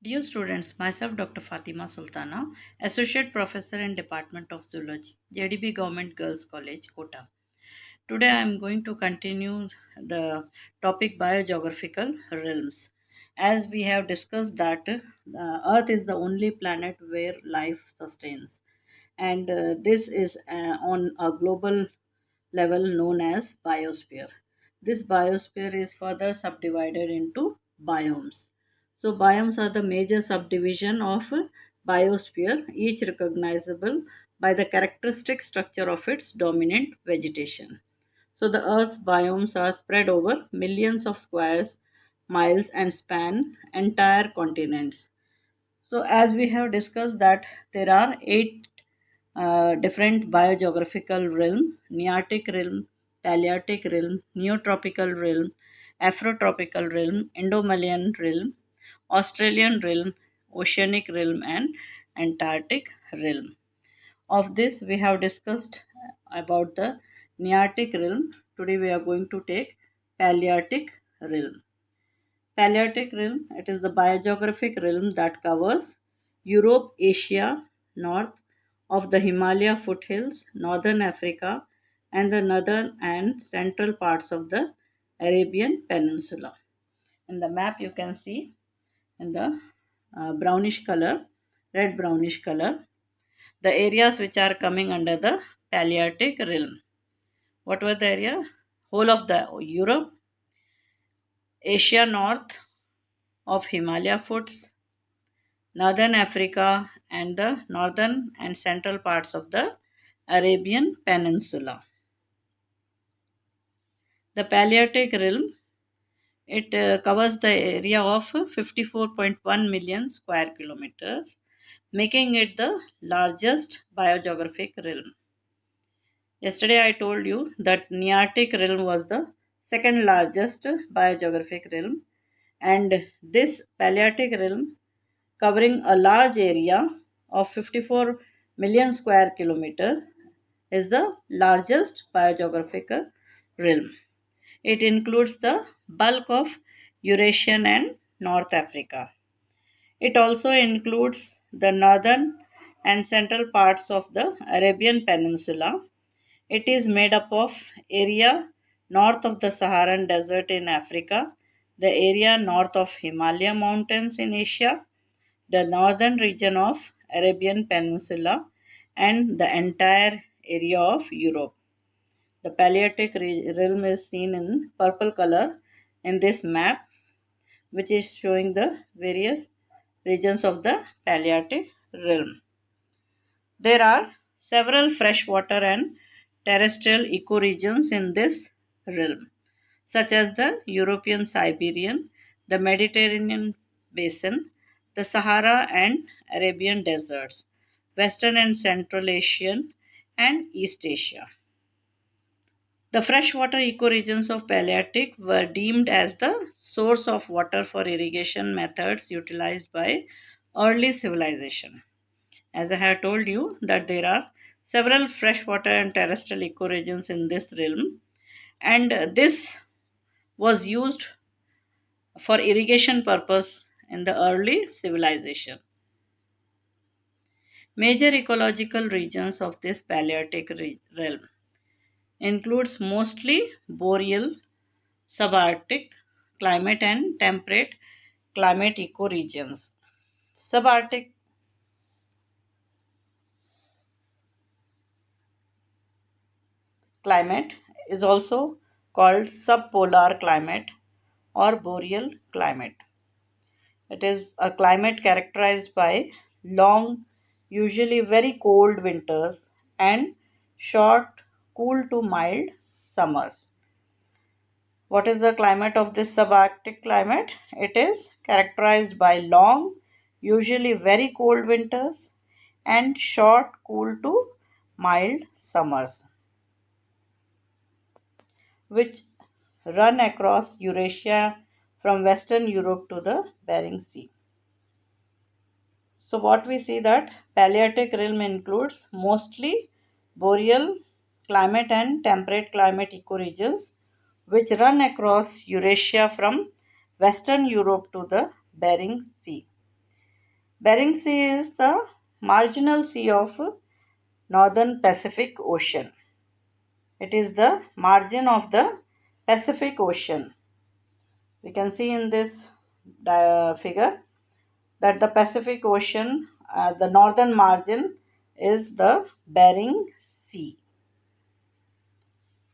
Dear students, myself Dr. Fatima Sultana, Associate Professor in Department of Zoology, JDB Government Girls College, Kota. Today I am going to continue the topic biogeographical realms. As we have discussed that Earth is the only planet where life sustains, and this is on a global level known as biosphere. This biosphere is further subdivided into biomes. So biomes are the major subdivision of biosphere, each recognizable by the characteristic structure of its dominant vegetation. So the Earth's biomes are spread over millions of squares miles and span entire continents. So as we have discussed that there are eight different biogeographical realm: Nearctic realm, Palearctic realm, Neotropical realm, Afrotropical realm, Indomalayan realm, Australian realm, Oceanic realm, and Antarctic realm. Of this, we have discussed about the Nearctic realm. Today, we are going to take Palearctic realm. Palearctic realm, it is the biogeographic realm that covers Europe, Asia, north of the Himalaya foothills, northern Africa, and the northern and central parts of the Arabian Peninsula. In the map, you can see in the brownish color, red brownish color, the areas which are coming under the Palearctic realm. What were the area? Whole of the Europe, Asia north of Himalaya foots, northern Africa, and the northern and central parts of the Arabian Peninsula. The Palearctic realm, it covers the area of 54.1 million square kilometers, making it the largest biogeographic realm. Yesterday I told you that Nearctic realm was the second largest biogeographic realm, and this Palearctic realm, covering a large area of 54 million square kilometers, is the largest biogeographical realm. It includes the bulk of Eurasian and North Africa. It also includes the northern and central parts of the Arabian Peninsula. It is made up of area north of the Saharan Desert in Africa, the area north of Himalaya Mountains in Asia, the northern region of Arabian Peninsula, and the entire area of Europe. The Palearctic realm is seen in purple color in this map, which is showing the various regions of the Palearctic realm. There are several freshwater and terrestrial ecoregions in this realm, such as the European Siberian, the Mediterranean basin, the Sahara and Arabian deserts, Western and Central Asian, and East Asia. The freshwater ecoregions of Palearctic were deemed as the source of water for irrigation methods utilized by early civilization. As I have told you that there are several freshwater and terrestrial ecoregions in this realm, and this was used for irrigation purpose in the early civilization. Major ecological regions of this Palearctic realm includes mostly boreal, subarctic climate and temperate climate ecoregions. Subarctic climate is also called subpolar climate or boreal climate. It is a climate characterized by long, usually very cold winters and short, cool to mild summers. What is the climate of this subarctic climate? It is characterized by long, usually very cold winters and short, cool to mild summers, which run across Eurasia from Western Europe to the Bering Sea. So what we see that Palearctic realm includes mostly boreal climate and temperate climate ecoregions which run across Eurasia from Western Europe to the Bering Sea. Bering Sea is the marginal sea of northern Pacific Ocean. It is the margin of the Pacific Ocean. We can see in this figure that the Pacific Ocean, the northern margin is the Bering Sea.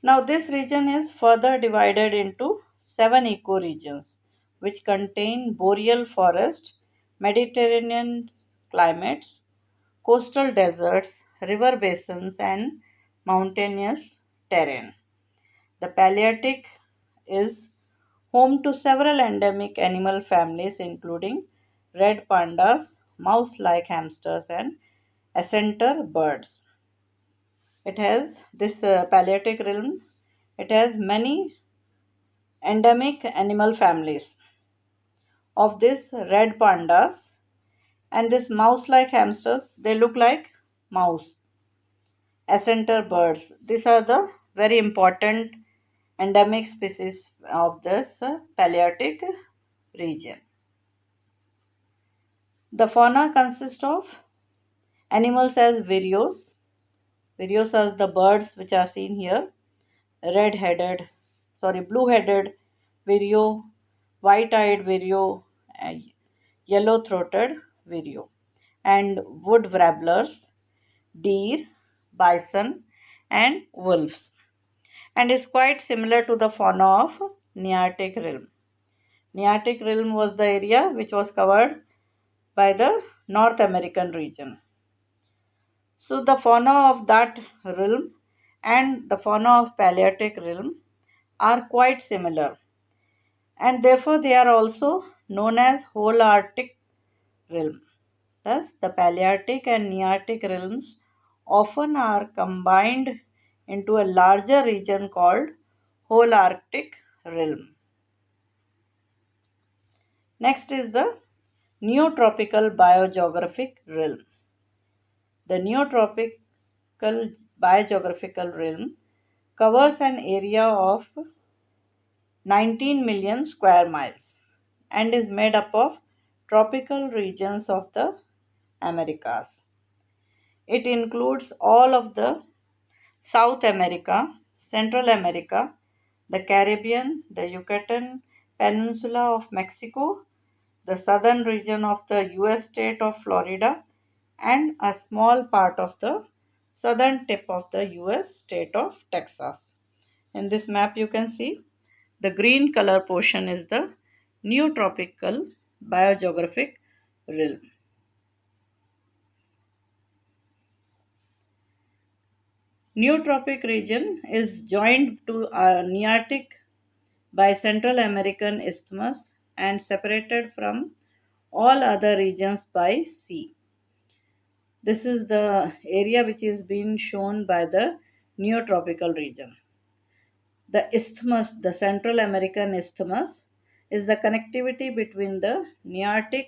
Now, this region is further divided into seven ecoregions, which contain boreal forest, Mediterranean climates, coastal deserts, river basins, and mountainous terrain. The Palearctic is home to several endemic animal families, including red pandas, mouse like hamsters, and accentor birds. It has this Palearctic realm, it has many endemic animal families. Of this, red pandas and this mouse like hamsters, they look like mouse. Accentor birds, these are the very important endemic species of this Palearctic region. The fauna consists of animals as vireos. Vireos are the birds which are seen here. Blue-headed vireo, white-eyed vireo, yellow-throated vireo, and wood warblers, deer, bison, and wolves, and is quite similar to the fauna of Nearctic realm. Nearctic realm was the area which was covered by the North American region. So the fauna of that realm and the fauna of Palearctic realm are quite similar, and therefore they are also known as whole Arctic realm. Thus, the Palearctic and Nearctic realms often are combined into a larger region called whole Arctic realm. Next is the Neotropical Biogeographic realm. The Neotropical Biogeographical realm covers an area of 19 million square miles and is made up of tropical regions of the Americas. It includes all of the South America, Central America, the Caribbean, the Yucatan Peninsula of Mexico, the southern region of the US state of Florida, and a small part of the southern tip of the US state of Texas. In this map, you can see the green color portion is the Neotropical Biogeographic realm. Neotropic region is joined to Nearctic by Central American Isthmus and separated from all other regions by sea. This is the area which is being shown by the Neotropical region. The isthmus, the Central American Isthmus, is the connectivity between the Nearctic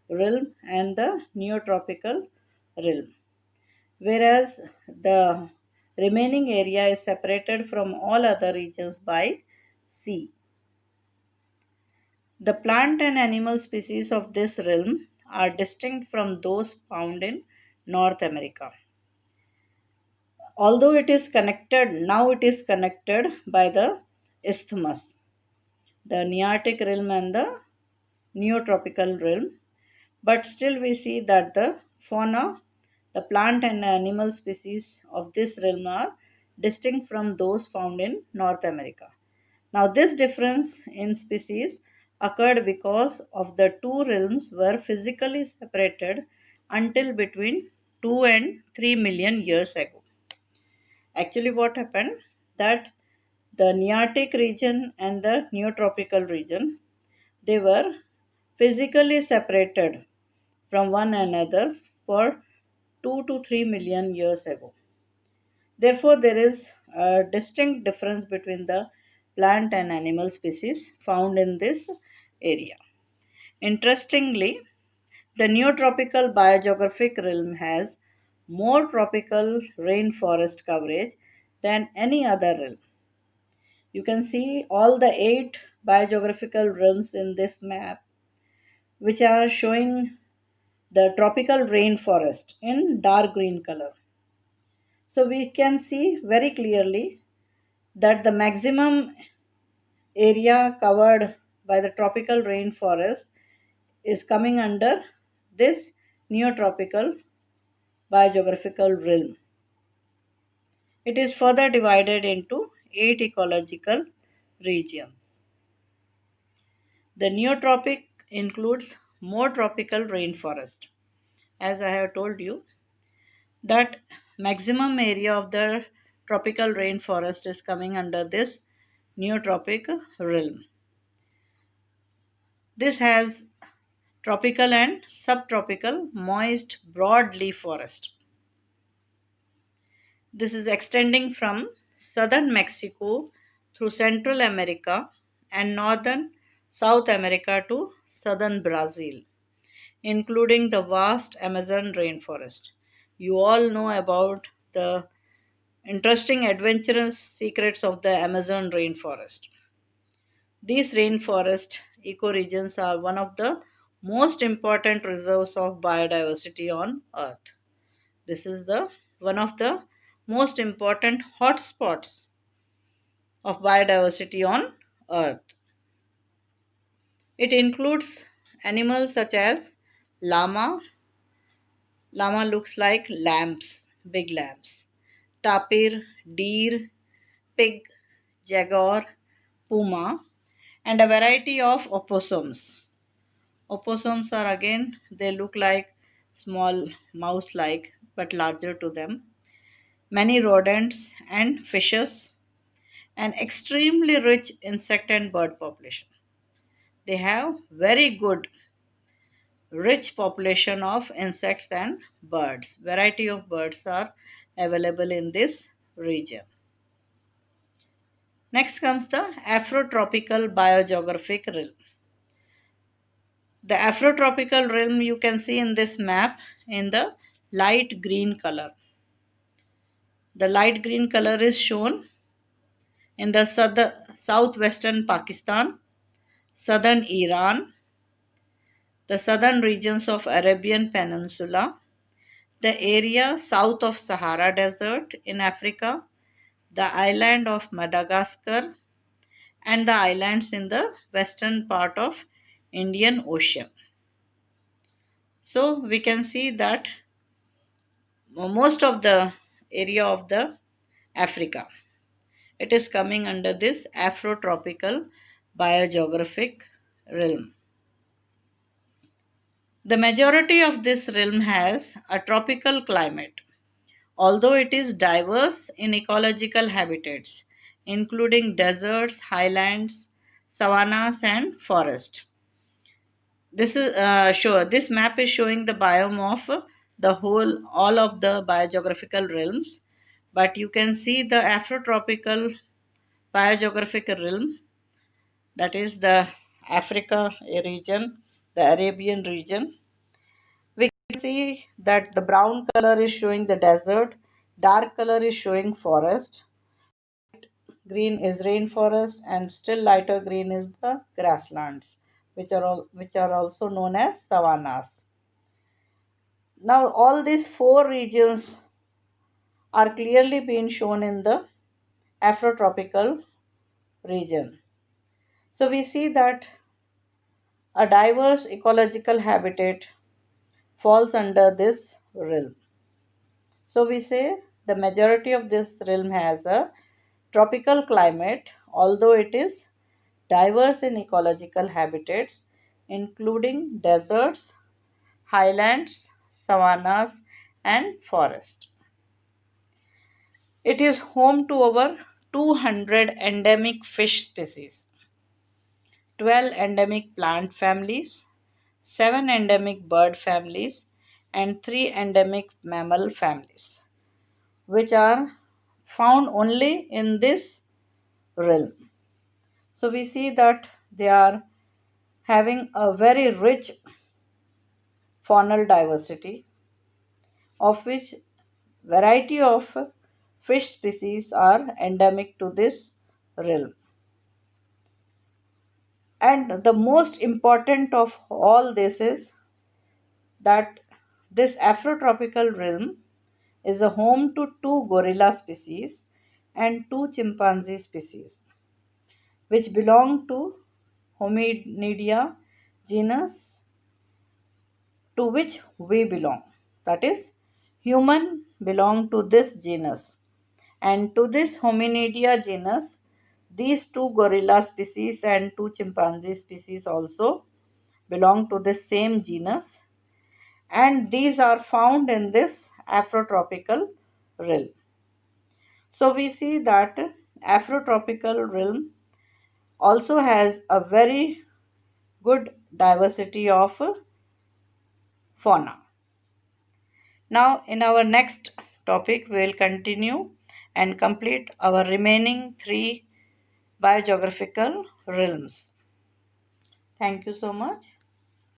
realm and the Neotropical realm, whereas the remaining area is separated from all other regions by sea. The plant and animal species of this realm are distinct from those found in North America. Although it is connected, now it is connected by the isthmus, the Nearctic realm and the Neotropical realm, but still we see that the fauna, the plant and animal species of this realm are distinct from those found in North America. Now, this difference in species occurred because of the two realms were physically separated until between 2 and 3 million years ago. Actually, what happened that the Nearctic region and the Neotropical region, they were physically separated from one another for 2 to 3 million years ago. Therefore, there is a distinct difference between the plant and animal species found in this area. Interestingly, the Neotropical Biogeographic realm has more tropical rainforest coverage than any other realm. You can see all the eight biogeographical realms in this map, which are showing the tropical rainforest in dark green color. So we can see very clearly that the maximum area covered by the tropical rainforest is coming under this neotropical biogeographical realm. It is further divided into 8 ecological regions. The neotropic includes more tropical rainforest. As I have told you, that maximum area of the tropical rainforest is coming under this neotropic realm. This has tropical and subtropical moist broadleaf forest. This is extending from southern Mexico through Central America and northern South America to southern Brazil, including the vast Amazon rainforest. You all know about the interesting adventurous secrets of the Amazon rainforest. These rainforest ecoregions are one of the most important reserves of biodiversity on Earth. This is the one of the most important hotspots of biodiversity on Earth. It includes animals such as llama. Llama looks like lambs, big lambs. Tapir, deer, pig, jaguar, puma, and a variety of opossums. Opossums are again, they look like small mouse like but larger to them. Many rodents and fishes, an extremely rich insect and bird population. They have very good rich population of insects and birds. Variety of birds are available in this region. Next comes the Afrotropical biogeographic realm. The Afrotropical realm you can see in this map in the light green color. The light green color is shown in the southwestern Pakistan, southern Iran, the southern regions of Arabian Peninsula, the area south of Sahara Desert in Africa, the island of Madagascar, and the islands in the western part of Indian Ocean. So we can see that most of the area of the Africa, it is coming under this Afrotropical biogeographic realm. The majority of this realm has a tropical climate, although it is diverse in ecological habitats, including deserts, highlands, savannas, and forest. This map is showing the biome of the whole all of the biogeographical realms, but you can see the Afrotropical biogeographical realm, that is the Africa region, the Arabian region. We can see that the brown color is showing the desert, dark color is showing forest, green is rainforest, and still lighter green is the grasslands, which are also known as savannas. Now all these four regions are clearly being shown in the Afrotropical region. So we see that a diverse ecological habitat falls under this realm. So we say the majority of this realm has a tropical climate, although it is diverse in ecological habitats, including deserts, highlands, savannas, and forest. It is home to over 200 endemic fish species, 12 endemic plant families, 7 endemic bird families, and 3 endemic mammal families, which are found only in this realm. So we see that they are having a very rich faunal diversity, of which variety of fish species are endemic to this realm. And the most important of all this is that this Afrotropical realm is a home to two gorilla species and two chimpanzee species, which belong to Hominidia genus to which we belong. That is, human belong to this genus. And to this Hominidia genus, these two gorilla species and two chimpanzee species also belong to the same genus, and these are found in this Afrotropical realm. So we see that Afrotropical realm also has a very good diversity of fauna. Now, in our next topic, we will continue and complete our remaining three biogeographical realms. Thank you so much.